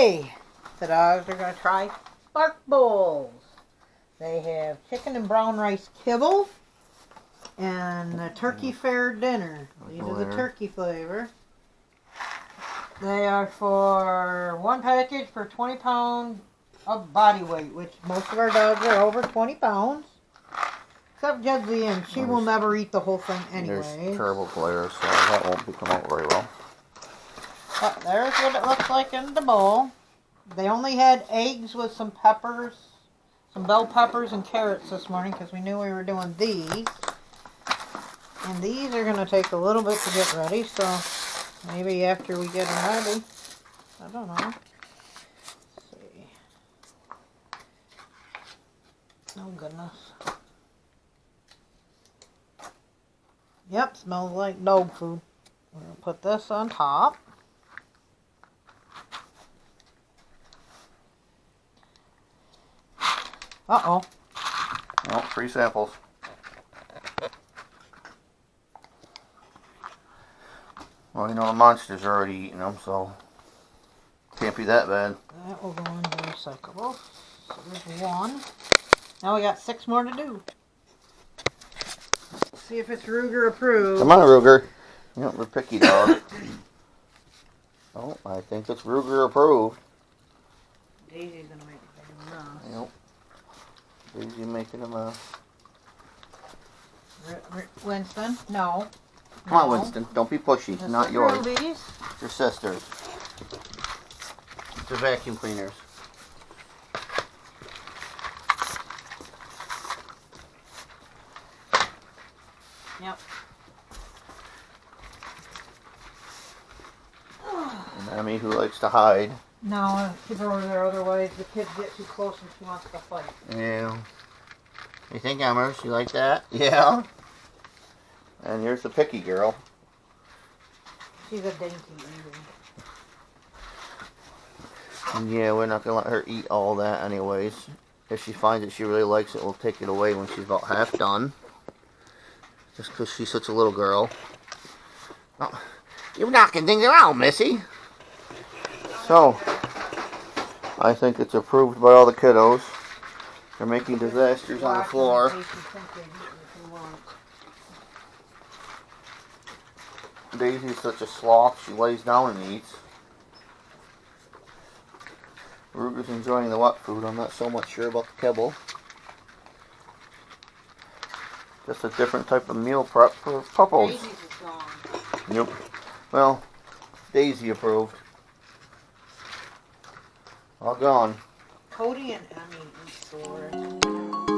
Today, the dogs are going to try bark bowls. They have chicken and brown rice kibble and the turkey fair dinner. These are the turkey flavor. They are for one package for 20 pounds of body weight, which most of our dogs are over 20 pounds. Except Jedsie, and she will never eat the whole thing anyway. There's terrible glare, so that won't come out very well. But there's what it looks like in the bowl. They only had eggs with some peppers, some bell peppers and carrots this morning because we knew we were doing these. And these are going to take a little bit to get ready, so maybe after we get them ready. I don't know. Let's see. Oh, goodness. Yep, smells like dog food. We're going to put this on top. Uh-oh. Well, 3 samples. Well, you know, the monsters are already eating them, so can't be that bad. That will go into recyclable. So there's 1. Now we got 6 more to do. Let's see if it's Ruger approved. Come on, Ruger. You're a picky dog. Oh, I think it's Ruger approved. Daisy's going to make a big mess. Yep. Daisy making a mess. Winston? No. Come on, Winston. Don't be pushy. This Not is yours. Ruby's. It's your sister's. It's the vacuum cleaners. Yep. And Emmy, who likes to hide. No, keep her over there, otherwise the kids get too close and she wants to fight. Yeah. You think, Emma? You like that? Yeah. And here's the picky girl. She's a dainty eater. And yeah, we're not going to let her eat all that anyways. If she finds that she really likes it, we'll take it away when she's about half done. Just because she's such a little girl. Oh, you're knocking things around, Missy. So, I think it's approved by all the kiddos. They're making disasters on the floor. Daisy's such a sloth, she lays down and eats. Ruger's enjoying the wet food. I'm not so much sure about the kibble. Just a different type of meal prep for puppos. Daisy's is gone. Yep. Well, Daisy approved. All gone. Cody and Emmy eat for it.